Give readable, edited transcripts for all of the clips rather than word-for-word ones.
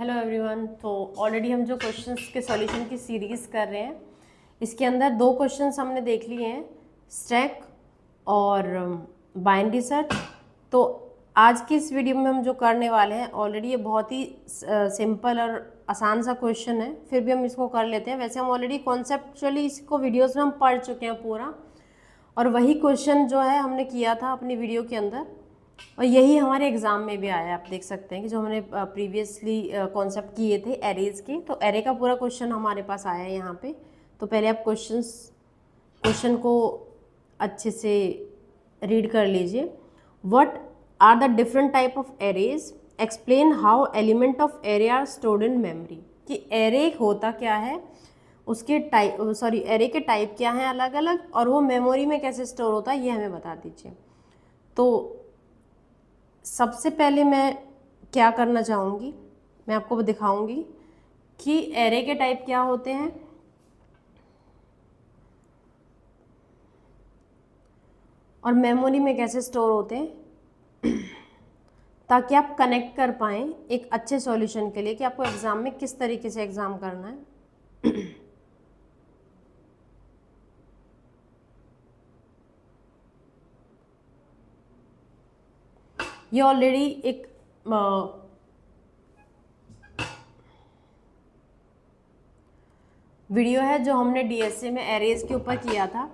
Hello everyone. तो already हम जो क्वेश्चंस के सॉल्यूशन की सीरीज़ कर रहे हैं, इसके अंदर दो क्वेश्चंस हमने देख लिए हैं, स्टैक और बाइनरी सर्च। तो आज की इस वीडियो में हम जो करने वाले हैं, ऑलरेडी ये बहुत ही सिंपल और आसान सा क्वेश्चन है, फिर भी हम इसको कर लेते हैं। वैसे हम ऑलरेडी कॉन्सेप्चुअली इसको वीडियोज़ में हम पढ़ चुके हैं पूरा, और वही क्वेश्चन जो है हमने किया था अपनी वीडियो के अंदर, और यही हमारे एग्ज़ाम में भी आया है। आप देख सकते हैं कि जो हमने प्रीवियसली कॉन्सेप्ट किए थे एरेज के, तो एरे का पूरा क्वेश्चन हमारे पास आया है यहाँ पे। तो पहले आप क्वेश्चन को अच्छे से रीड कर लीजिए। What are the different type of arrays, explain how element of array are stored in memory. कि एरे होता क्या है, उसके एरे के टाइप क्या हैं अलग अलग, और वो मेमोरी में कैसे स्टोर होता है ये हमें बता दीजिए। तो सबसे पहले मैं क्या करना चाहूँगी, मैं आपको दिखाऊंगी कि एरे के टाइप क्या होते हैं और मेमोरी में कैसे स्टोर होते हैं, ताकि आप कनेक्ट कर पाएँ एक अच्छे सॉल्यूशन के लिए कि आपको एग्ज़ाम में किस तरीके से एग्ज़ाम करना है। ये ऑलरेडी एक वीडियो है जो हमने डीएसए में एरेज के ऊपर किया था।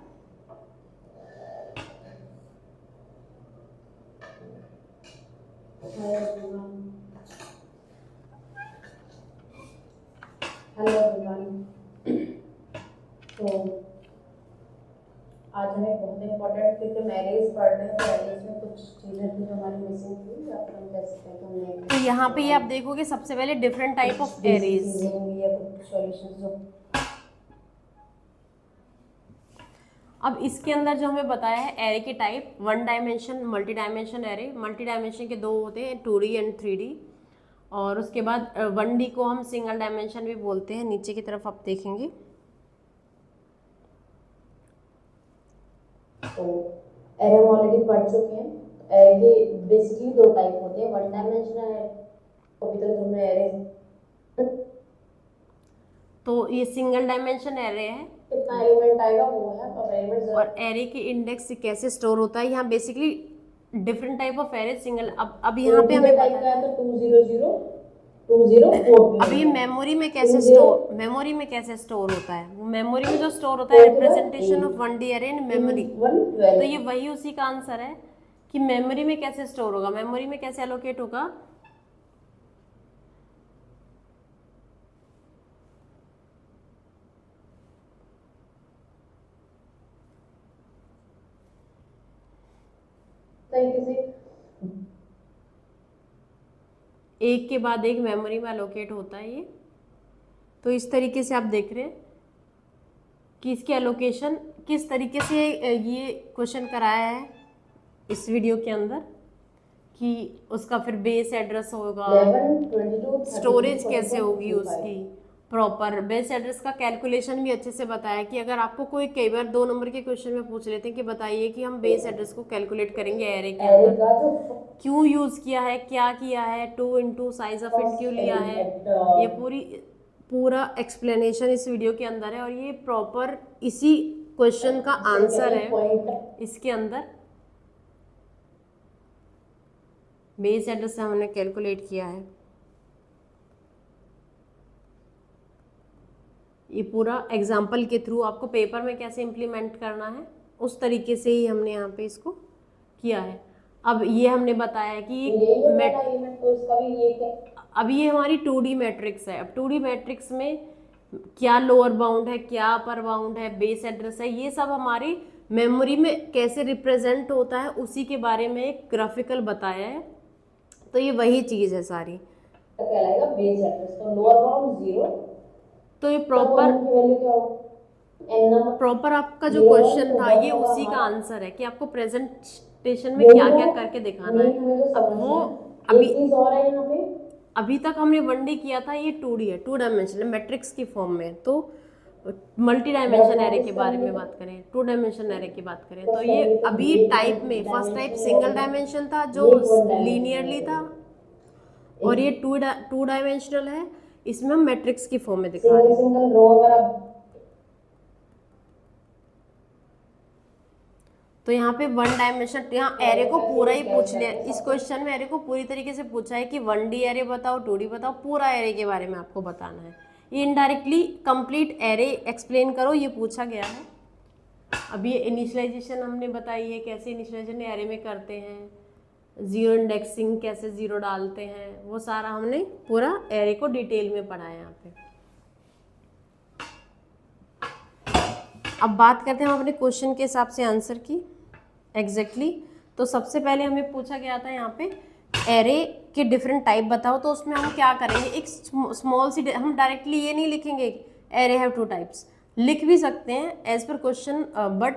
Hello everyone. तो आज हमें बहुत इंपॉर्टेंट, क्योंकि हम एरेज पढ़ रहे हैं, तो एरेज में कुछ चीज़ें थी जो हमारी मिसिंग थी, या फिर हम कह सकते हैं कि हमने। तो यहाँ पे ये आप देखोगे सबसे पहले डिफरेंट टाइप ऑफ एरेज होंगी या कुछ सॉल्यूशंस जो। अब इसके अंदर जो हमें बताया है एरे के type, one dimension, multi dimension array. Multi dimension के दो होते हैं, 2D एंड 3D। और उसके बाद 1D को हम सिंगल डायमेंशन भी बोलते हैं। नीचे की तरफ आप देखेंगे तो एरे हम ऑलरेडी पढ़ चुके हैं। एरे के बेसिकली दो टाइप होते हैं, वन डायमेंशन एरे, अभी तक हमने एरे। तो ये सिंगल डायमेंशन एरे है, कितना एलिमेंट आएगा वो है, और एरे के इंडेक्स कैसे स्टोर होता है। यहाँ basically different type of array, single. अब यहाँ पे हमें पता है तो 200 अब ये मेमोरी में कैसे स्टोर होता है। वो मेमोरी में जो स्टोर होता है, representation of 1D array in memory. तो ये वही उसी का आंसर है कि मेमोरी में कैसे स्टोर होगा, मेमोरी में कैसे एलोकेट होगा। एक के बाद एक मेमोरी में एलोकेट होता है ये। तो इस तरीके से आप देख रहे हैं कि इसकी एलोकेशन किस तरीके से ये क्वेश्चन कराया है इस वीडियो के अंदर, कि उसका फिर बेस एड्रेस होगा, 11, 22, स्टोरेज कैसे होगी उसकी प्रॉपर। बेस एड्रेस का कैलकुलेशन भी अच्छे से बताया कि अगर आपको कोई कई बार 2 नंबर के क्वेश्चन में पूछ लेते हैं कि बताइए कि हम बेस एड्रेस को कैलकुलेट करेंगे एरे के अंदर, क्यों यूज़ किया है, क्या किया है, 2 इंटू साइज ऑफ इंट क्यों लिया है, ये पूरा एक्सप्लेनेशन इस वीडियो के अंदर है। और ये प्रॉपर इसी क्वेश्चन का आंसर है इसके अंदर। बेस एड्रेस से हमने कैलकुलेट किया है। ये पूरा एग्जाम्पल के थ्रू आपको पेपर में कैसे इम्प्लीमेंट करना है उस तरीके से ही हमने यहाँ पे इसको किया है। अब ये हमने बताया कि अब ये हमारी 2D मैट्रिक्स है। अब 2D मैट्रिक्स में क्या लोअर बाउंड है, क्या अपर बाउंड है, बेस एड्रेस है, ये सब हमारी मेमोरी में कैसे रिप्रेजेंट होता है उसी के बारे में एक ग्राफिकल बताया है। तो ये वही चीज़ है सारी। तो कहलाएगा बेस एड्रेस, तो लोअर बाउंड 0। तो ये प्रॉपर आपका जो क्वेश्चन था ये उसी का आंसर है कि आपको प्रेजेंटेशन में क्या क्या करके दिखाना है। अब वो अभी तक हमने 1D किया था, ये 2D है, 2 डायमेंशन मैट्रिक्स की फॉर्म में। तो मल्टी डायमेंशन एरे के बारे में बात करें, 2 डायमेंशन एरे की बात करें, तो ये अभी टाइप में फर्स्ट टाइप सिंगल डायमेंशन था जो लीनियरली था, और ये टू डायमेंशनल है, इसमें हम मैट्रिक्स की फॉर्म में दिखा रहे हैं। सिंगल रो अगर आप तो यहाँ पे वन डायमेंशन, यहाँ एरे को पूरा ही पूछ लिया इस क्वेश्चन में, एरे को पूरी तरीके से पूछा है कि 1D एरे बताओ, 2D बताओ, पूरा एरे के बारे में आपको बताना है। ये इनडायरेक्टली कंप्लीट एरे एक्सप्लेन करो, ये पूछा गया है। अब ये इनिशियलाइजेशन हमने बताई है, कैसे इनिशियलाइजेशन एरे में करते हैं, जीरो इंडेक्सिंग कैसे जीरो डालते हैं, वो सारा हमने पूरा एरे को डिटेल में पढ़ा है यहाँ पे। अब बात करते हैं हम अपने क्वेश्चन के हिसाब से आंसर की एग्जैक्टली। तो सबसे पहले हमें पूछा गया था यहाँ पे एरे के डिफरेंट टाइप बताओ, तो उसमें हम क्या करेंगे, एक स्मॉल सी, हम डायरेक्टली ये नहीं लिखेंगे एरे हैव 2 टाइप्स, लिख भी सकते हैं एज पर क्वेश्चन, बट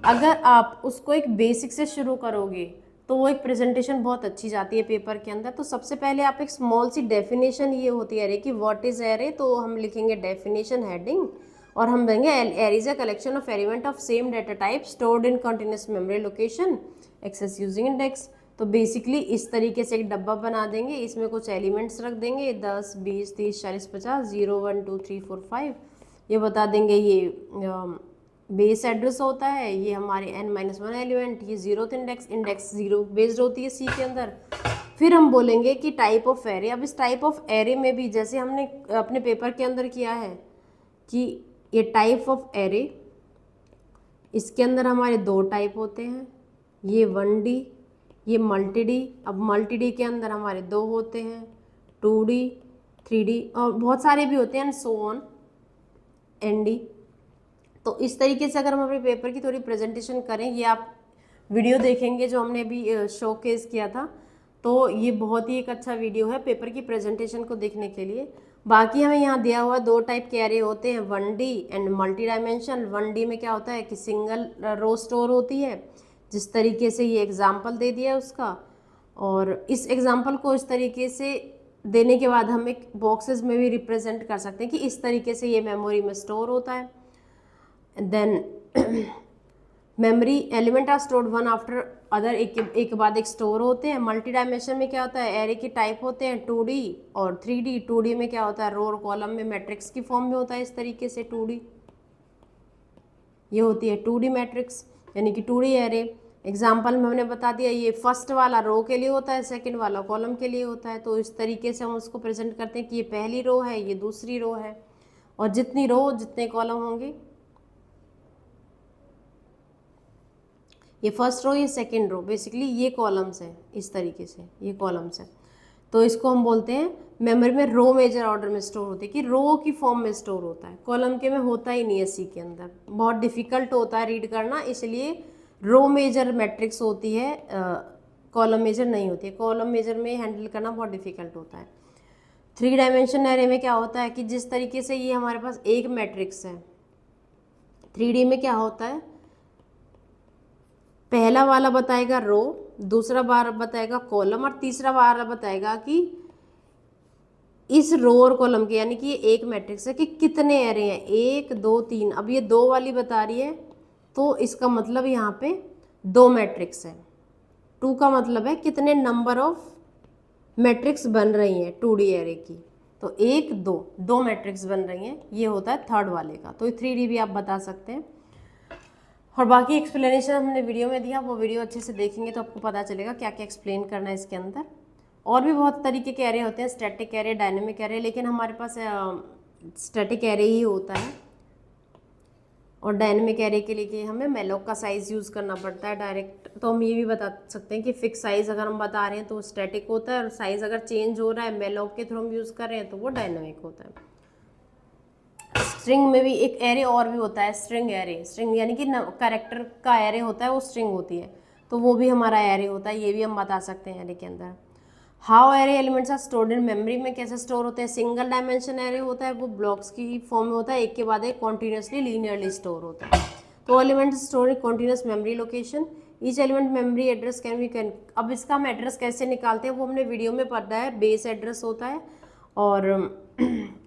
अगर आप उसको एक बेसिक से शुरू करोगे तो वो एक प्रेजेंटेशन बहुत अच्छी जाती है पेपर के अंदर। तो सबसे पहले आप एक स्मॉल सी डेफिनेशन ये होती है एरे की, व्हाट इज एरे, तो हम लिखेंगे डेफिनेशन हेडिंग, और हम देंगे array is a collection of element of same data type stored in continuous memory location access using index. तो बेसिकली इस तरीके से एक डब्बा बना देंगे, इसमें कुछ एलिमेंट्स रख देंगे 10 20 30 40 50 0 1 2 3 4 5, ये बता देंगे ये बेस एड्रेस होता है, ये हमारे n-1 एलिमेंट, ये 0th इंडेक्स 0 बेस्ड होती है सी के अंदर। फिर हम बोलेंगे कि टाइप ऑफ एरे। अब इस टाइप ऑफ एरे में भी जैसे हमने अपने पेपर के अंदर किया है कि ये टाइप ऑफ एरे, इसके अंदर हमारे 2 टाइप होते हैं, ये 1D, ये मल्टी-D। अब मल्टी-D के अंदर हमारे 2 होते हैं, 2D 3D और बहुत सारे भी होते हैं, सो ऑन ND। तो इस तरीके से अगर हम अपने पेपर की थोड़ी प्रेजेंटेशन करें, ये आप वीडियो देखेंगे जो हमने अभी शोकेस किया था, तो ये बहुत ही एक अच्छा वीडियो है पेपर की प्रेजेंटेशन को देखने के लिए। बाकी हमें यहाँ दिया हुआ 2 टाइप के एरे होते हैं, 1D and multi dimension. 1D में क्या होता है कि सिंगल रो स्टोर होती है, जिस तरीके से ये एग्जाम्पल दे दिया उसका, और इस एग्जाम्पल को इस तरीके से देने के बाद हम एक बॉक्सेस में भी रिप्रेजेंट कर सकते हैं कि इस तरीके से ये मेमोरी में स्टोर होता है। Then memory element are stored one after other, एक के बाद एक स्टोर होते हैं। मल्टी डायमेंशन में क्या होता है, एरे के टाइप होते हैं 2D और 3D। 2D में क्या होता है, रो और कॉलम में मैट्रिक्स की फॉर्म में होता है, इस तरीके से 2D ये होती है 2D मैट्रिक्स, यानी कि 2D एरे। एग्जाम्पल में हमने बता दिया, ये फर्स्ट वाला रो के लिए होता है, सेकंड वाला कॉलम के लिए होता है। तो इस तरीके से हम उसको प्रेजेंट करते हैं कि ये पहली रो है, ये दूसरी रो है, और जितनी रो जितने कॉलम होंगे, ये फर्स्ट रो ये सेकंड रो, बेसिकली ये कॉलम्स हैं, इस तरीके से ये कॉलम्स हैं। तो इसको हम बोलते हैं मेमोरी में रो मेजर ऑर्डर में स्टोर होती है, कि रो की फॉर्म में स्टोर होता है, कॉलम के में होता ही नहीं है सी के अंदर, बहुत डिफिकल्ट होता है रीड करना, इसलिए रो मेजर मैट्रिक्स होती है, कॉलम मेजर नहीं होती है। कॉलम मेजर में हैंडल करना बहुत डिफिकल्ट होता है। 3 डायमेंशन एरे में क्या होता है कि जिस तरीके से ये हमारे पास एक मैट्रिक्स है, 3D में क्या होता है, पहला वाला बताएगा रो, दूसरा बार बताएगा कॉलम, और तीसरा बार बताएगा कि इस रो और कॉलम के, यानी कि ये एक मैट्रिक्स है कि कितने एरे हैं, 1 2 3। अब ये 2 वाली बता रही है, तो इसका मतलब यहाँ पे 2 मैट्रिक्स है। 2 का मतलब है कितने नंबर ऑफ मैट्रिक्स बन रही हैं 2D एरे की, तो 1 2 मैट्रिक्स बन रही हैं, ये होता है थर्ड वाले का। तो 3D भी आप बता सकते हैं। और बाकी एक्सप्लेनेशन हमने वीडियो में दिया, वो वीडियो अच्छे से देखेंगे तो आपको पता चलेगा क्या क्या एक्सप्लेन करना है इसके अंदर। और भी बहुत तरीके के एरे होते हैं, स्टैटिक एरे, डायनेमिक एरे, लेकिन हमारे पास स्टैटिक एरे ही होता है। और डायनेमिक एरे के लिए हमें मेलोक का साइज़ यूज़ करना पड़ता है डायरेक्ट। तो हम ये भी बता सकते हैं कि फिक्स साइज़ अगर हम बता रहे हैं तो स्टैटिक होता है, और साइज़ अगर चेंज हो रहा है मेलोक के थ्रू हम यूज़ कर रहे हैं तो वो डायनेमिक होता है। स्ट्रिंग में भी एक एरे और भी होता है, स्ट्रिंग एरे। स्ट्रिंग यानी कि कैरेक्टर का एरे होता है, वो स्ट्रिंग होती है, तो वो भी हमारा एरे होता है, ये भी हम बता सकते हैं एरे के अंदर। How array elements are stored in memory में कैसे स्टोर होते हैं, सिंगल डायमेंशन एरे होता है, वो ब्लॉक्स की फॉर्म में होता है, एक के बाद एक कॉन्टीन्यूसली लीनियरली स्टोर होता है। तो elements store in continuous memory location, each element memory address can be. अब इसका हम एड्रेस कैसे निकालते हैं वो हमने वीडियो में पढ़ा है, बेस एड्रेस होता है, और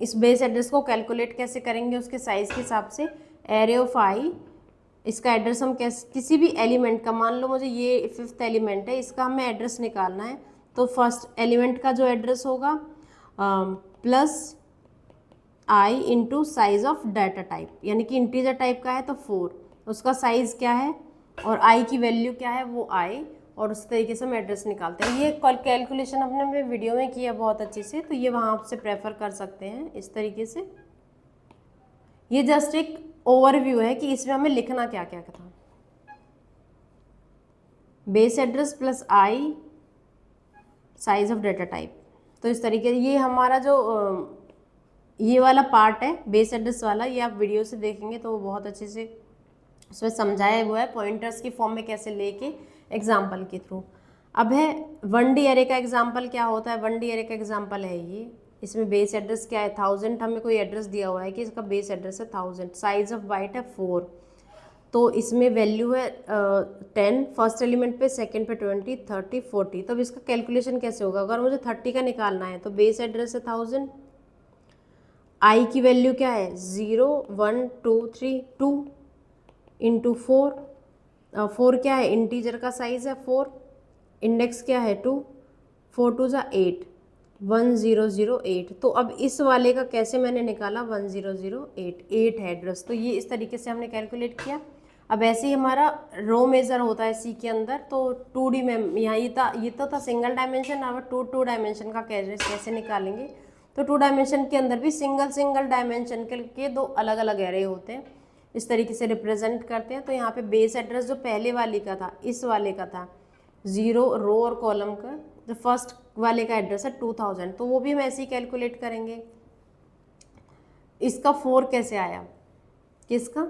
इस बेस एड्रेस को कैलकुलेट कैसे करेंगे उसके साइज़ के हिसाब से। एरे ऑफ आई, इसका एड्रेस हम किसी भी एलिमेंट का, मान लो मुझे ये 5th एलिमेंट है, इसका हमें एड्रेस निकालना है, तो फर्स्ट एलिमेंट का जो एड्रेस होगा plus i into size of data type, यानी कि इंटीजर टाइप का है तो 4, उसका साइज क्या है और आई की वैल्यू क्या है वो आई, और उस तरीके से हम एड्रेस निकालते हैं। ये कैलकुलेशन अपने वीडियो में किया बहुत अच्छे से, तो ये वहाँ आपसे प्रेफर कर सकते हैं इस तरीके से। ये जस्ट एक ओवरव्यू है कि इसमें हमें लिखना क्या क्या था। Base address plus I size of data type, तो इस तरीके से ये हमारा जो ये वाला पार्ट है बेस एड्रेस वाला, ये आप वीडियो से देखेंगे तो वो बहुत अच्छे से उसमें समझाया हुआ है पॉइंटर्स की फॉर्म में कैसे लेके एग्जाम्पल के थ्रू। अब है 1D एरे का एग्जाम्पल क्या होता है। 1D एरे का एग्जाम्पल है ये, इसमें बेस एड्रेस क्या है 1000, हमें कोई एड्रेस दिया हुआ है कि इसका बेस एड्रेस है 1000, साइज ऑफ बाइट है 4, तो इसमें वैल्यू है 10 फर्स्ट एलिमेंट पे, सेकंड पे 20, 30, 40। तो अब इसका कैलकुलेशन कैसे होगा, अगर मुझे 30 का निकालना है तो बेस एड्रेस है 1000, आई की वैल्यू क्या है 0, 1, 2, 3, 2 इंटू 4, 4 क्या है इंटीजर का साइज है 4, इंडेक्स क्या है 2, 4 2 जा 8, 1008। तो अब इस वाले का कैसे मैंने निकाला 1008, 8 है एड्रेस, तो ये इस तरीके से हमने कैलकुलेट किया। अब ऐसे ही हमारा रो मेज़र होता है सी के अंदर, तो 2D में यहाँ ये तो था सिंगल डायमेंशन, अब 2 डायमेंशन का कैसे निकालेंगे। तो 2 डायमेंशन के अंदर भी सिंगल डायमेंशन के दो अलग अलग एरे होते हैं, इस तरीके से रिप्रेजेंट करते हैं। तो यहाँ पे बेस एड्रेस जो पहले वाली का था, इस वाले का था 0 रो और कॉलम का, जो फर्स्ट वाले का एड्रेस है 2000, तो वो भी हम ऐसे ही कैलकुलेट करेंगे। इसका 4 कैसे आया, किसका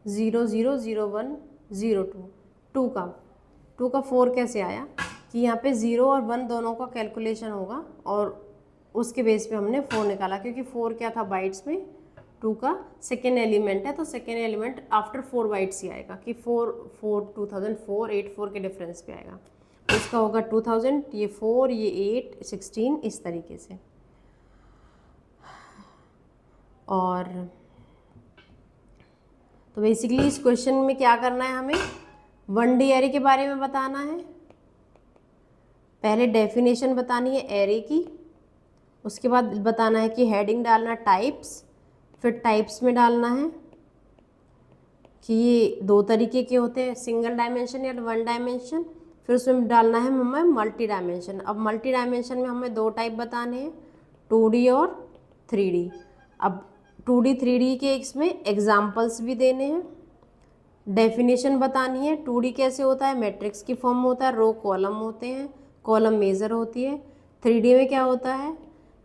0 0 0 1 0 2 2 का 4 कैसे आया कि यहाँ पे 0 और 1 दोनों का कैलकुलेशन होगा, और उसके बेस पे हमने 4 निकाला, क्योंकि 4 क्या था बाइट्स में, 2 का सेकेंड एलिमेंट है, तो सेकेंड एलिमेंट आफ्टर 4 बाइट्स ही आएगा कि 4 2004 8 4 के डिफरेंस पे आएगा। तो इसका होगा 2000, ये 4, ये 8 16, इस तरीके से। और तो बेसिकली इस क्वेश्चन में क्या करना है, हमें 1D एरे के बारे में बताना है। पहले डेफिनेशन बतानी है एरे की, उसके बाद बताना है कि हेडिंग डालना टाइप्स, फिर टाइप्स में डालना है कि ये 2 तरीके के होते हैं, सिंगल डायमेंशन या 1 डायमेंशन, फिर उसमें डालना है हमें मल्टी डायमेंशन। अब मल्टी डायमेंशन में हमें 2 टाइप बताने हैं, 2D और 3D। अब 2D 3D के इसमें एग्जाम्पल्स भी देने हैं, डेफिनेशन बतानी है। 2D कैसे होता है, मैट्रिक्स की फॉर्म होता है, रो कॉलम होते हैं, कॉलम मेजर होती है। 3D में क्या होता है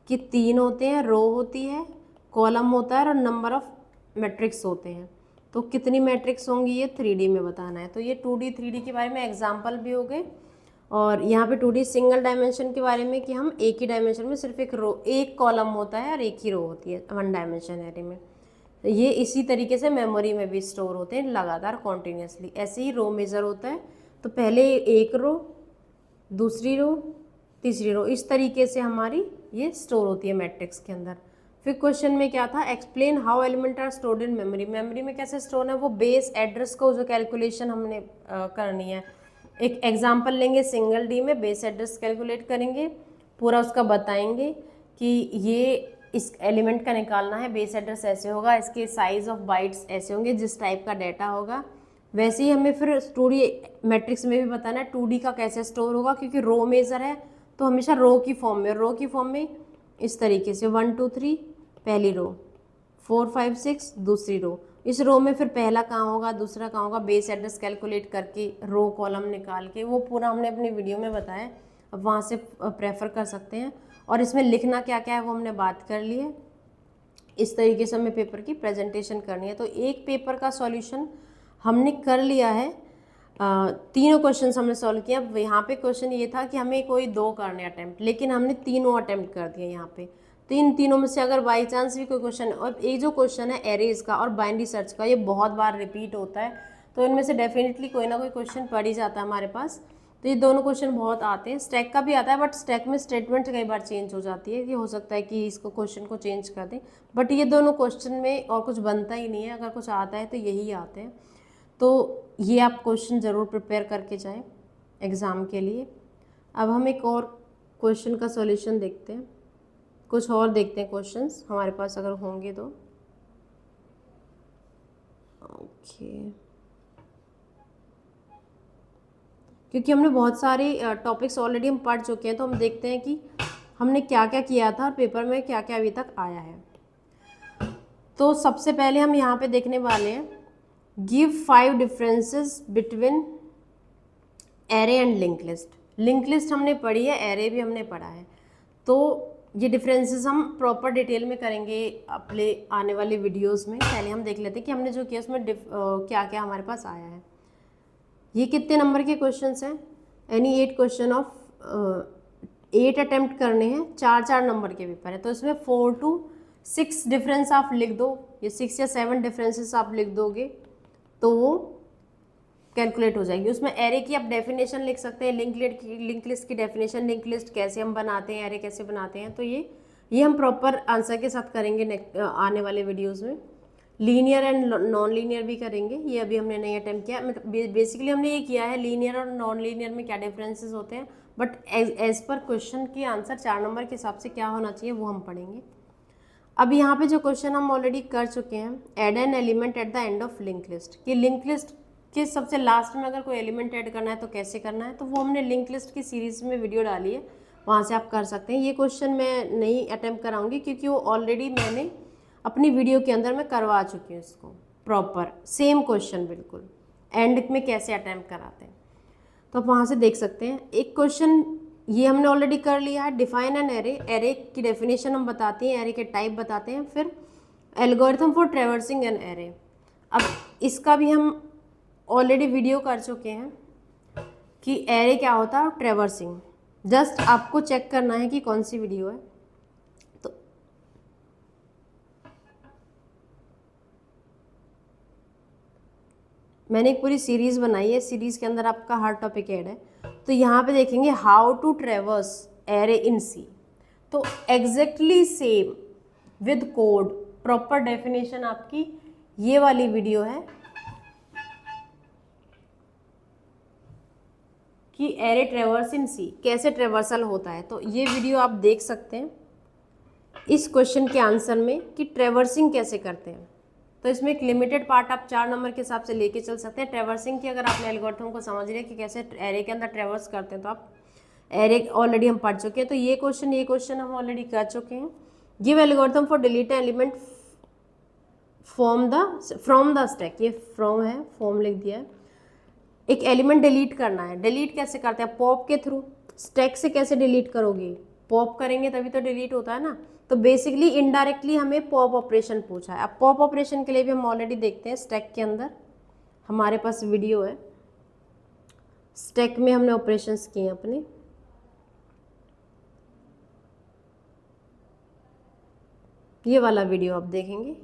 कि 3 होते हैं, रो होती है, कॉलम होता है और नंबर ऑफ मैट्रिक्स होते हैं। तो कितनी मैट्रिक्स होंगी ये 3D में बताना है। तो ये 2D 3D के बारे में एग्जाम्पल भी हो गए, और यहाँ पे 2D सिंगल डायमेंशन के बारे में कि हम एक ही डायमेंशन में सिर्फ एक कॉलम होता है और एक ही रो होती है 1 डायमेंशन एरे में। तो ये इसी तरीके से मेमोरी में भी स्टोर होते हैं लगातार कॉन्टीन्यूसली। ऐसे ही रो मेजर होता है, तो पहले एक रो, दूसरी रो, तीसरी रो, इस तरीके से हमारी ये स्टोर होती है मैट्रिक्स के अंदर। फिर क्वेश्चन में क्या था, explain how element are stored in memory. Memory में कैसे स्टोर है, वो बेस एड्रेस को जो कैलकुलेशन हमने करनी है। एक एग्जांपल लेंगे सिंगल डी में, बेस एड्रेस कैलकुलेट करेंगे, पूरा उसका बताएंगे कि ये इस एलिमेंट का निकालना है, बेस एड्रेस ऐसे होगा, इसके साइज ऑफ बाइट्स ऐसे होंगे, जिस टाइप का डाटा होगा वैसे ही हमें फिर 2D मैट्रिक्स में भी बताना है 2D का कैसे स्टोर होगा, क्योंकि रो मेजर है तो हमेशा रो की फॉर्म में इस तरीके से 1 2 3 पहली रो, 4 5 6 दूसरी रो, इस रो में फिर पहला कहाँ होगा, दूसरा कहाँ होगा, बेस एड्रेस कैलकुलेट करके रो कॉलम निकाल के, वो पूरा हमने अपनी वीडियो में बताया, अब वहाँ से प्रेफर कर सकते हैं। और इसमें लिखना क्या क्या है वो हमने बात कर ली है। इस तरीके से हमें पेपर की प्रेजेंटेशन करनी है। तो एक पेपर का सॉल्यूशन हमने कर लिया है, तीनों क्वेश्चन हमने सॉल्व किया। यहाँ पे क्वेश्चन ये था कि हमें कोई 2 करने अटैम्प्ट, लेकिन हमने तीनों अटैम्प्ट कर दिए यहाँ पे। तो इन तीनों में से अगर बाई चांस भी कोई क्वेश्चन, और एक जो क्वेश्चन है एरेज का और बाइनरी सर्च का, ये बहुत बार रिपीट होता है, तो इनमें से डेफिनेटली कोई ना कोई क्वेश्चन पड़ ही जाता है हमारे पास। तो ये दोनों क्वेश्चन बहुत आते हैं, स्टैक का भी आता है, बट स्टैक में स्टेटमेंट कई बार चेंज हो जाती है, ये हो सकता है कि इसको क्वेश्चन को चेंज कर दें, बट ये दोनों क्वेश्चन में और कुछ बनता ही नहीं है, अगर कुछ आता है तो यही आते हैं। तो ये आप क्वेश्चन ज़रूर प्रिपेयर करके जाएं एग्ज़ाम के लिए। अब हम एक और क्वेश्चन का सॉल्यूशन देखते हैं, कुछ और देखते हैं क्वेश्चंस हमारे पास अगर होंगे तो। ओके, क्योंकि हमने बहुत सारे टॉपिक्स ऑलरेडी हम पढ़ चुके हैं, तो हम देखते हैं कि हमने क्या क्या किया था और पेपर में क्या क्या अभी तक आया है। तो सबसे पहले हम यहाँ पे देखने वाले हैं, give 5 differences between array and link list. Link list हमने पढ़ी है, एरे भी हमने पढ़ा है, तो ये डिफरेंसेस हम प्रॉपर डिटेल में करेंगे अपने आने वाले वीडियोस में। पहले हम देख लेते हैं कि हमने जो किया उसमें क्या क्या हमारे पास आया है। ये कितने नंबर के क्वेश्चंस हैं? एनी 8 क्वेश्चन ऑफ 8 अटेम्प्ट करने हैं, 4 नंबर के पेपर है, तो इसमें 4 to 6 डिफरेंस आप लिख दो, ये 6 या 7 डिफरेंसेस आप लिख दोगे तो वो कैलकुलेट हो जाएगी। उसमें एरे की आप डेफिनेशन लिख सकते हैं, लिंक लिस्ट की डेफिनेशन, लिंक लिस्ट कैसे हम बनाते हैं, एरे कैसे बनाते हैं, तो ये हम प्रॉपर आंसर के साथ करेंगे आने वाले वीडियोस में। लीनियर एंड नॉन लीनियर भी करेंगे, ये अभी हमने नहीं अटेम्प्ट किया। मतलब बेसिकली हमने ये किया है लीनियर और नॉन लीनियर में क्या डिफरेंसेस होते हैं, बट एज पर क्वेश्चन की आंसर 4 नंबर के हिसाब से क्या होना चाहिए वो हम पढ़ेंगे। अब यहाँ पे जो क्वेश्चन हम ऑलरेडी कर चुके हैं, add an element at the end of link list, कि लिंक लिस्ट के सबसे लास्ट में अगर कोई एलिमेंट ऐड करना है तो कैसे करना है, तो वो हमने लिंक लिस्ट की सीरीज में वीडियो डाली है, वहाँ से आप कर सकते हैं। ये क्वेश्चन मैं नहीं अटेम्प्ट कराऊंगी क्योंकि वो ऑलरेडी मैंने अपनी वीडियो के अंदर मैं करवा चुकी हूँ इसको प्रॉपर, सेम क्वेश्चन बिल्कुल एंड में कैसे अटेम्प्ट कराते हैं, तो आप वहाँ से देख सकते हैं। एक क्वेश्चन ये हमने ऑलरेडी कर लिया है, डिफाइन एन एरे, एरे की डेफिनेशन हम बताते हैं, एरे के टाइप बताते हैं, फिर algorithm for traversing an array. अब इसका भी हम ऑलरेडी वीडियो कर चुके हैं कि एरे क्या होता है, ट्रेवर्सिंग। जस्ट आपको चेक करना है कि कौन सी वीडियो है। तो मैंने एक पूरी सीरीज बनाई है, सीरीज के अंदर आपका हर टॉपिक ऐड है। तो यहाँ पे देखेंगे how to traverse array in C, तो exactly same with code, proper definition आपकी ये वाली वीडियो है कि एरे ट्रेवर्स इन सी कैसे ट्रेवर्सल होता है। तो ये वीडियो आप देख सकते हैं इस क्वेश्चन के आंसर में कि ट्रेवर्सिंग कैसे करते हैं। तो इसमें एक लिमिटेड पार्ट आप 4 नंबर के हिसाब से लेके चल सकते हैं। ट्रेवर्सिंग की अगर आपने एल्गोरिथम को समझ लिया कि कैसे एरे के अंदर ट्रेवर्स करते हैं, तो आप एरे ऑलरेडी हम पढ़ चुके हैं, तो ये क्वेश्चन हम ऑलरेडी कर चुके हैं। Give algorithm for delete element from the stack, ये फ्रॉम है, फॉर्म लिख दिया है। एक एलिमेंट डिलीट करना है, डिलीट कैसे करते हैं, पॉप के थ्रू। स्टैक से कैसे डिलीट करोगे, पॉप करेंगे तभी तो डिलीट होता है ना। तो बेसिकली इनडायरेक्टली हमें पॉप ऑपरेशन पूछा है। अब पॉप ऑपरेशन के लिए भी हम ऑलरेडी देखते हैं, स्टैक के अंदर हमारे पास वीडियो है, स्टैक में हमने ऑपरेशंस किए अपने। ये वाला वीडियो आप देखेंगे,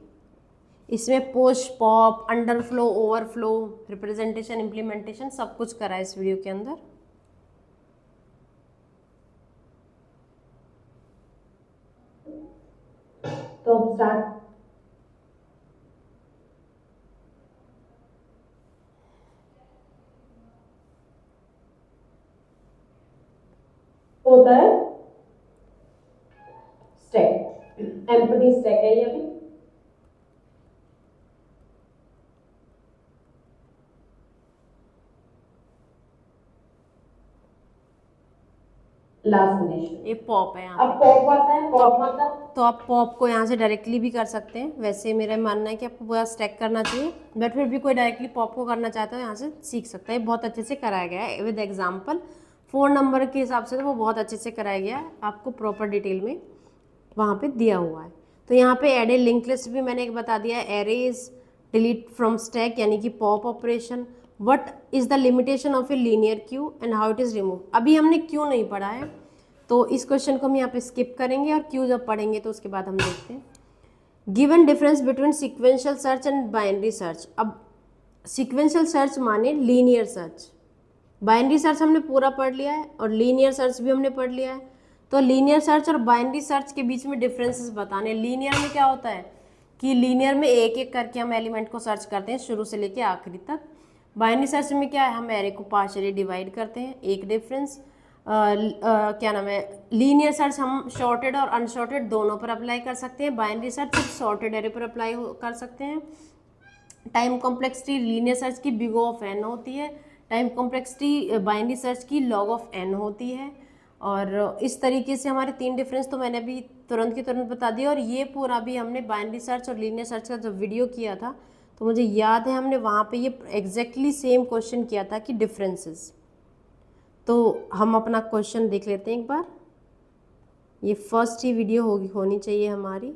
इसमें push, pop, underflow, overflow, representation, implementation सब कुछ करा है इस वीडियो के अंदर। तो अब स्टार्ट होता है, स्टैक, एम्प्टी स्टैक है ये अभी। लास्ट कंडीशन ये पॉप है। अब पॉप आता है, पॉप मतलब तो आप पॉप को यहाँ से डायरेक्टली भी कर सकते हैं। वैसे मेरा मानना है कि आपको पूरा स्टैक करना चाहिए, बट फिर भी कोई डायरेक्टली पॉप को करना चाहता है यहाँ से सीख सकता है। बहुत अच्छे से कराया गया है विद एग्जाम्पल, 4 नंबर के हिसाब से तो वो बहुत अच्छे से कराया गया है, आपको प्रॉपर डिटेल में वहाँ पर दिया हुआ है। तो यहाँ पे एड ए लिंक लिस्ट भी मैंने एक बता दिया है, एरेज डिलीट फ्रॉम स्टैक यानी कि pop operation, what is the limitation of a linear Q and how it is remove. अभी हमने क्यू नहीं पढ़ा है, तो इस क्वेश्चन को हम यहाँ पे स्किप करेंगे और क्यू जब पढ़ेंगे तो उसके बाद हम देखते हैं। Given difference between sequential search and binary search. अब सीक्वेंशियल सर्च माने लीनियर सर्च, बाइनरी सर्च हमने पूरा पढ़ लिया है और लीनियर सर्च भी हमने पढ़ लिया है। तो लीनियर सर्च और बाइनरी सर्च के बीच में डिफरेंसेस बताने। लीनियर में क्या होता है कि लीनियर में एक एक करके हम एलिमेंट को सर्च करते हैं शुरू से लेके आखिरी तक। बाइनरी सर्च में क्या है, हम एरे को पार्शियली डिवाइड करते हैं, एक डिफरेंस। क्या नाम है, लीनियर सर्च हम शॉर्टेड और अनशॉर्टेड दोनों पर अप्लाई कर सकते हैं, बाइनरी सर्च सिर्फ शॉर्टेड एरे पर अप्लाई कर सकते हैं। टाइम कॉम्प्लेक्सिटी लीनियर सर्च की बिग ऑफ एन होती है, टाइम कॉम्प्लेक्सिटी बाइनरी सर्च की लॉग ऑफ एन होती है। और इस तरीके से हमारे 3 डिफरेंस तो मैंने अभी तुरंत की तुरंत बता दिया। और ये पूरा भी हमने बाइनरी सर्च और लीनियर सर्च का जब वीडियो किया था तो मुझे याद है हमने वहाँ पे ये एग्जैक्टली सेम क्वेश्चन किया था कि डिफरेंसेस। तो हम अपना क्वेश्चन देख लेते हैं एक बार। ये फर्स्ट ही वीडियो होनी चाहिए हमारी।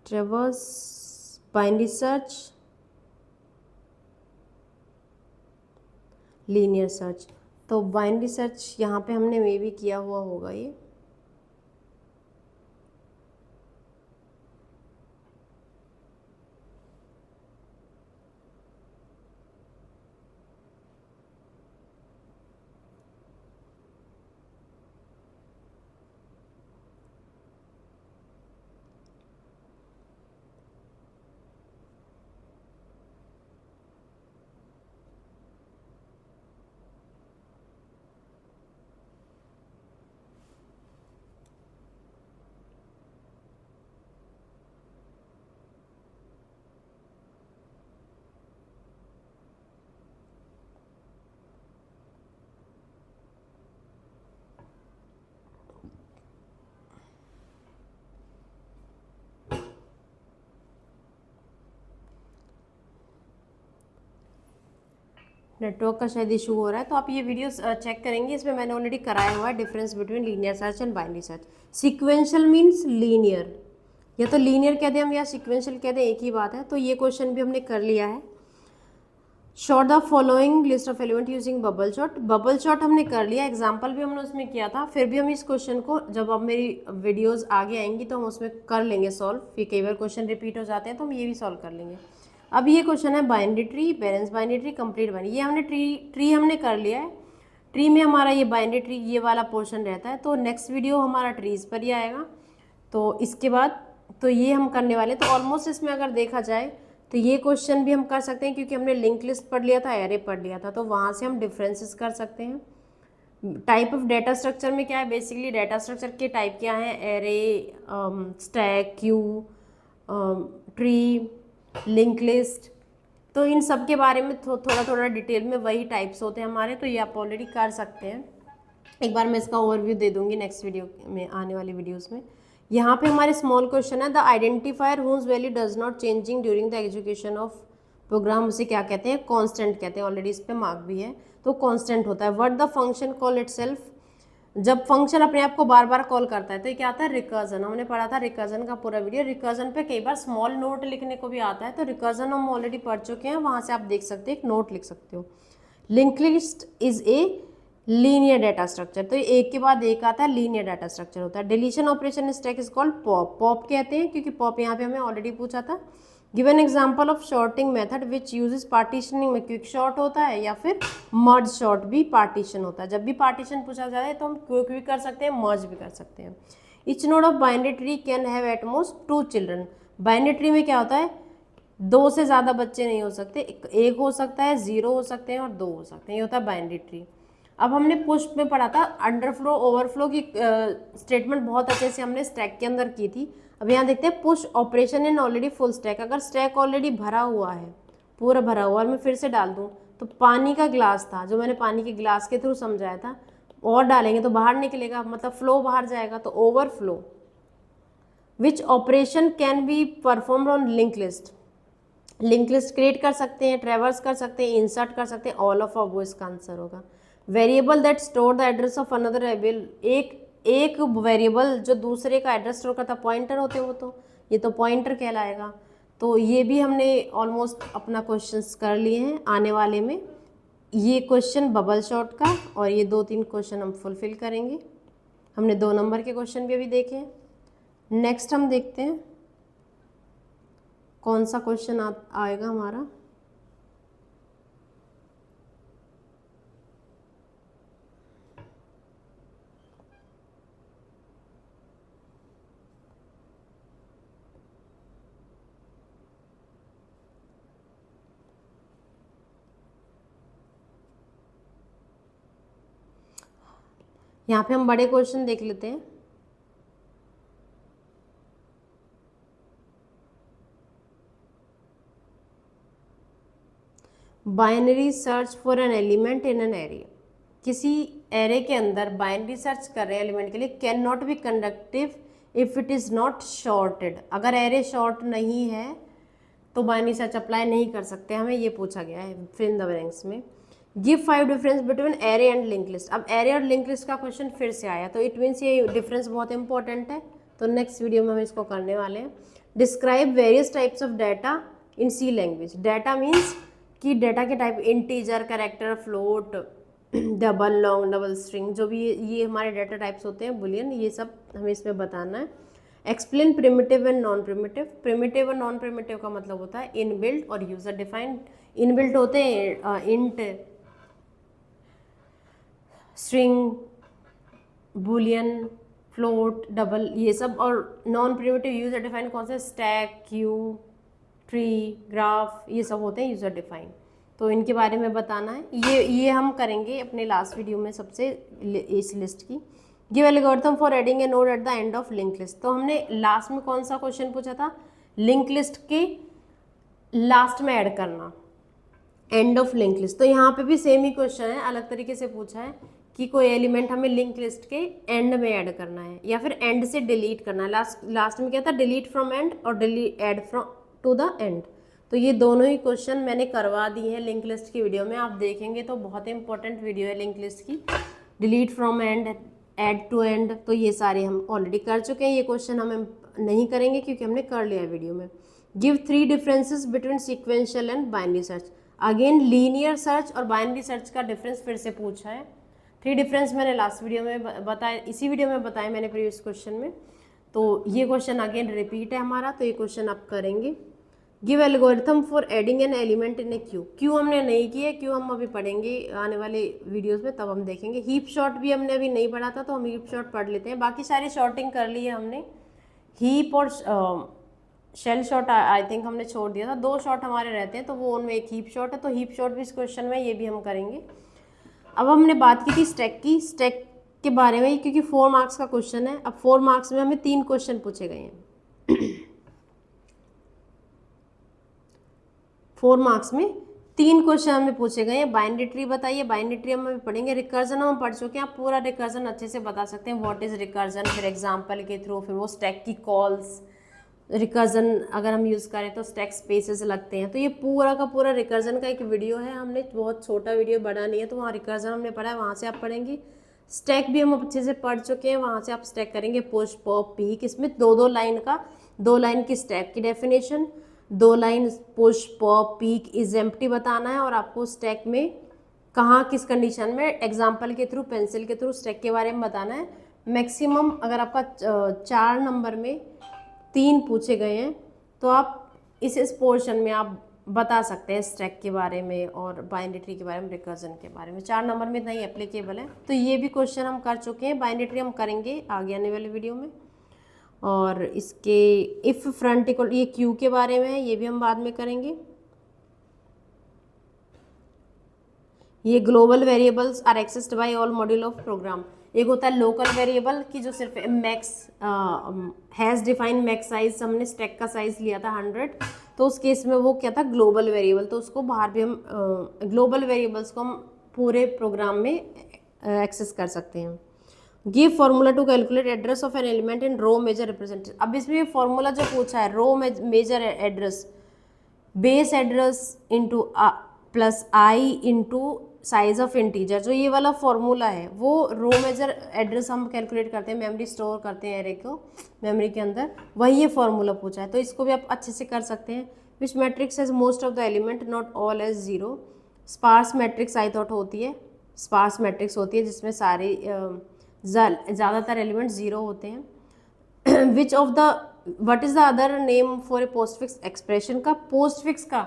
ट्रेवर्स बाइनरी सर्च लीनियर सर्च, तो बाइनरी सर्च यहाँ पे हमने मे भी किया हुआ होगा ये। नेटवर्क का शायद इशू हो रहा है, तो आप ये वीडियोस चेक करेंगे, इसमें मैंने ऑलरेडी कराया हुआ है difference between linear search and binary search. Sequential means linear, या तो लीनियर कह दें हम या सीक्वेंशियल कह दें, एक ही बात है। तो ये क्वेश्चन भी हमने कर लिया है। Short the following list of element using bubble shot, bubble shot हमने कर लिया, एग्जाम्पल भी हमने उसमें किया था। फिर भी हम इस क्वेश्चन को जब अब मेरी वीडियोज़ आगे आएंगी तो हम उसमें कर लेंगे सॉल्व, फिर कई बार क्वेश्चन रिपीट हो जाते हैं तो हम ये भी सॉल्व कर लेंगे। अब ये क्वेश्चन है binary tree, balance binary tree, complete binary. ये हमने ट्री हमने कर लिया है। ट्री में हमारा ये बाइनरी ट्री ये वाला पोर्शन रहता है, तो नेक्स्ट वीडियो हमारा ट्रीज पर ही आएगा। तो इसके बाद तो ये हम करने वाले, तो ऑलमोस्ट इसमें अगर देखा जाए तो ये क्वेश्चन भी हम कर सकते हैं, क्योंकि हमने लिंक लिस्ट पढ़ लिया था, एरे पढ़ लिया था, तो वहाँ से हम डिफरेंसेस कर सकते हैं। टाइप ऑफ डेटा स्ट्रक्चर में क्या है, बेसिकली डेटा स्ट्रक्चर के टाइप क्या है, array, stack, Q, tree, link list. तो इन सब के बारे में थोड़ा थोड़ा डिटेल में वही टाइप्स होते हैं हमारे, तो ये आप ऑलरेडी कर सकते हैं। एक बार मैं इसका ओवरव्यू दे दूंगी नेक्स्ट वीडियो में, आने वाली वीडियोस में। यहाँ पे हमारे स्मॉल क्वेश्चन है, the identifier whose value does not changing during the execution of program, उसे क्या कहते हैं, कांस्टेंट कहते हैं। ऑलरेडी इस पे मार्क भी है, तो कांस्टेंट होता है। What the function call itself, जब फंक्शन अपने आप को बार बार कॉल करता है तो ये क्या आता है, रिकर्जन। हमने पढ़ा था रिकर्जन का पूरा वीडियो। रिकर्जन पे कई बार स्मॉल नोट लिखने को भी आता है, तो रिकर्जन हम ऑलरेडी पढ़ चुके हैं, वहाँ से आप देख सकते हैं, एक नोट लिख सकते हो। Link list is a linear data structure, तो एक के बाद एक आता है, लीनियर डाटा स्ट्रक्चर होता है। Deletion operation stack is called pop, pop कहते हैं क्योंकि पॉप यहाँ पे हमें ऑलरेडी पूछा था। Given example of sorting method which uses partitioning, में क्विक शॉर्ट होता है या फिर मर्ज शॉर्ट भी पार्टीशन होता है। जब भी पार्टीशन पूछा जाए तो हम क्विक भी कर सकते हैं, मर्ज भी कर सकते हैं। Etch node of binary tree can have at most 2 children, binary tree में क्या होता है, 2 से ज़्यादा बच्चे नहीं हो सकते, एक हो सकता है, 0 हो सकते हैं और 2 हो सकते हैं, ये होता है बाइनरी ट्री। अब हमने पुश में पढ़ा था अंडरफ्लो ओवरफ्लो की स्टेटमेंट बहुत अच्छे से हमने स्टैक के अंदर की थी। अब यहाँ देखते हैं push operation in already full stack, अगर स्टैक ऑलरेडी भरा हुआ है, पूरा भरा हुआ, और मैं फिर से डाल दूँ तो पानी का ग्लास था जो मैंने पानी के ग्लास के थ्रू समझाया था, और डालेंगे तो बाहर निकलेगा, मतलब फ्लो बाहर जाएगा, तो overflow. Which operation can be performed on link list, link list create कर सकते हैं, ट्रेवर्स कर सकते हैं, इंसर्ट कर सकते हैं, ऑल ऑफ वो इसका आंसर होगा। Variable that store the address of another variable, एक वेरिएबल जो दूसरे का एड्रेस स्टोर करता, पॉइंटर होते हैं वो, तो ये तो पॉइंटर कहलाएगा। तो ये भी हमने ऑलमोस्ट अपना क्वेश्चंस कर लिए हैं। आने वाले में ये क्वेश्चन बबल शॉट का और ये 2-3 क्वेश्चन हम फुलफिल करेंगे। हमने 2 नंबर के क्वेश्चन भी अभी देखे हैं। नेक्स्ट हम देखते हैं कौन सा क्वेश्चन आएगा हमारा। यहाँ पे हम बड़े क्वेश्चन देख लेते हैं। Binary search for an element in an array. किसी एरे के अंदर बाइनरी सर्च कर रहे हैं एलिमेंट के लिए, can not be conductive if it is not shorted. अगर एरे शॉर्ट नहीं है तो बाइनरी सर्च अप्लाई नहीं कर सकते, हमें ये पूछा गया है फिल इन द ब्लैंक्स में। Give 5 difference between array and link list. अब एरे और लिंक लिस्ट का क्वेश्चन फिर से आया, तो इट मीन्स ये डिफरेंस बहुत इंपॉर्टेंट है, तो नेक्स्ट वीडियो में हम इसको करने वाले हैं। Describe various types of data in C language. Data means कि डाटा के type integer, character, float, double, long, double string, जो भी ये हमारे डाटा टाइप्स होते हैं, बुलियन, ये सब हमें इसमें बताना है। Explain primitive and non primitive. Primitive और नॉन प्रिमिटिव का मतलब होता है इनबिल्ट और यूजर डिफाइंड। इनबिल्ट होते हैं int, string, Boolean, float, double, ये सब। और नॉन प्रिमिटिव यूजर डिफाइंड कौन से? स्टैक, क्यू, ट्री, ग्राफ, ये सब होते हैं यूजर डिफाइंड। तो इनके बारे में बताना है, ये हम करेंगे अपने लास्ट वीडियो में सबसे इस लिस्ट की। Give algorithm for adding A node eight the end of link list. तो हमने लास्ट में कौन सा क्वेश्चन पूछा था? लिंक लिस्ट के लास्ट में ऐड करना, एंड ऑफ लिंक लिस्ट। तो यहाँ पे भी सेम ही क्वेश्चन है, अलग तरीके से पूछा है कि कोई एलिमेंट हमें लिंक लिस्ट के एंड में ऐड करना है या फिर एंड से डिलीट करना है। लास्ट में क्या था? डिलीट फ्रॉम एंड और delete add from to the end. तो ये दोनों ही क्वेश्चन मैंने करवा दिए हैं लिंक लिस्ट की वीडियो में, आप देखेंगे तो बहुत इंपॉर्टेंट वीडियो है लिंक लिस्ट की। Delete from end, add to end, तो ये सारे हम ऑलरेडी कर चुके हैं, ये क्वेश्चन हम नहीं करेंगे क्योंकि हमने कर लिया है वीडियो में। Give 3 differences between sequential and binary search. Again linear search और बाइनरी सर्च का डिफरेंस फिर से पूछा है। 3 डिफरेंस मैंने लास्ट वीडियो में बताया, इसी वीडियो में बताया मैंने प्रीवियस क्वेश्चन में। तो ये क्वेश्चन अगेन रिपीट है हमारा, तो ये क्वेश्चन आप करेंगे। Give algorithm for adding N element in A Q. Q हमने नहीं किया, क्यू हम अभी पढ़ेंगे आने वाले वीडियोस में, तब हम देखेंगे। हीप शॉर्ट भी हमने अभी नहीं पढ़ा था, तो हम हीप शॉर्ट पढ़ लेते हैं। बाकी सारी शॉर्टिंग कर ली है हमने। हीप और शेल शॉर्ट आई थिंक हमने छोड़ दिया था, 2 शॉर्ट हमारे रहते हैं, तो वो उनमें एक हीप शॉर्ट है, तो हीप शॉर्ट भी इस क्वेश्चन में, ये भी हम करेंगे। अब हमने बात की थी स्टैक की, स्टैक के बारे में, क्योंकि 4 मार्क्स का क्वेश्चन है। अब 4 मार्क्स में हमें 3 क्वेश्चन पूछे गए हैं। 4 मार्क्स में 3 क्वेश्चन हमें पूछे गए हैं। बाइनरी ट्री बताइए, बाइनरी ट्री हम अभी पढ़ेंगे। रिकर्जन हम पढ़ चुके हैं, आप पूरा रिकर्जन अच्छे से बता सकते हैं, व्हाट इज रिकर्जन, फिर एग्जांपल के थ्रू, फिर वो स्टैक की कॉल्स, रिकर्जन अगर हम यूज़ करें तो स्टैक स्पेसेस लगते हैं। तो ये पूरा का पूरा रिकर्जन का एक वीडियो है, हमने बहुत छोटा वीडियो, बड़ा नहीं है, तो वहाँ रिकर्जन हमने पढ़ा है, वहाँ से आप पढ़ेंगे। स्टैक भी हम अच्छे से पढ़ चुके हैं, वहाँ से आप स्टैक करेंगे। पुश, पॉप, पीक, इसमें 2 लाइन का, 2 लाइन की स्टैक की definition, 2 line push, pop, peak, is empty बताना है, और आपको स्टैक में कहाँ किस कंडीशन में, एग्जाम्पल के थ्रू, पेंसिल के थ्रू स्टैक के बारे में बताना है। मैक्सिमम अगर आपका 4 नंबर में 3 पूछे गए हैं, तो आप इस पोर्शन में आप बता सकते हैं स्टैक के बारे में और बाइनरी ट्री के बारे में, रिकर्जन के बारे में। 4 नंबर में इतना ही एप्लीकेबल है। तो ये भी क्वेश्चन हम कर चुके हैं। बाइनरी ट्री हम करेंगे आगे आने वाले वीडियो में। और इसके इफ फ्रंट इक्वल, ये क्यू के बारे में है, ये भी हम बाद में करेंगे। ये global variables are accessed by all module of program. एक होता है लोकल वेरिएबल की जो सिर्फ max has defined max size, हमने स्टैक का साइज लिया था 100, तो उस केस में वो क्या था? Global variable. तो उसको बाहर भी हम ग्लोबल वेरिएबल्स को हम पूरे प्रोग्राम में एक्सेस कर सकते हैं। Give formula to calculate address of an element in row major representation. अब इसमें फॉर्मूला जो पूछा है, row major address, base address into plus i into size of integer, जो ये वाला फॉर्मूला है वो रो मेजर एड्रेस हम कैलकुलेट करते हैं, मेमोरी स्टोर करते हैं एरे को मेमोरी के अंदर, वही ये फॉर्मूला पूछा है। तो इसको भी आप अच्छे से कर सकते हैं। Which matrix has most of the element not all as 0। Sparse matrix I thought होती है, स्पार्स मैट्रिक्स होती है जिसमें सारे ज़्यादातर एलिमेंट 0 होते हैं। विच of the what is the other name for a postfix expression का, पोस्टफिक्स का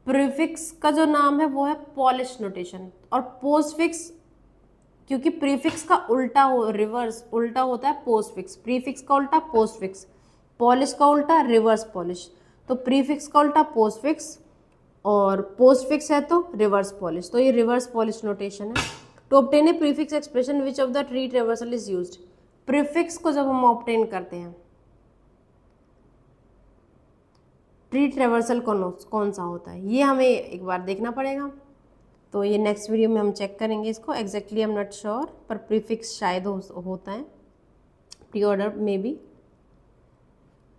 प्रीफिक्स का जो नाम है वो है पॉलिश नोटेशन। और पोस्टफिक्स क्योंकि प्रीफिक्स का उल्टा रिवर्स उल्टा होता है पोस्टफिक्स, प्रीफिक्स का उल्टा पोस्टफिक्स, पॉलिश का उल्टा रिवर्स पॉलिश। तो प्रीफिक्स का उल्टा पोस्टफिक्स और पोस्टफिक्स है तो रिवर्स पॉलिश, तो ये रिवर्स पॉलिश नोटेशन है। To obtain a prefix expression which of the tree traversal is used. Prefix को जब हम ऑब्टेन करते हैं, ट्री ट्रेवर्सल कौन सा होता है, ये हमें एक बार देखना पड़ेगा। तो ये नेक्स्ट वीडियो में हम चेक करेंगे इसको। Exactly I am not sure, पर प्रीफिक्स शायद होता है, प्री ऑर्डर में भी।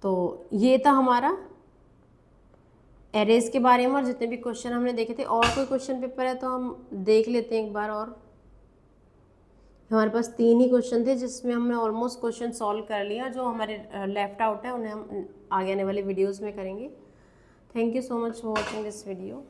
तो ये था हमारा एरेज के बारे में और जितने भी क्वेश्चन हमने देखे थे। और कोई क्वेश्चन पेपर है तो हम देख लेते हैं एक बार। और हमारे पास 3 ही क्वेश्चन थे जिसमें हमने ऑलमोस्ट क्वेश्चन सॉल्व कर लिया। जो हमारे लेफ्ट आउट है उन्हें हम आगे आने वाले वीडियोस में करेंगे। Thank you so much for watching this video.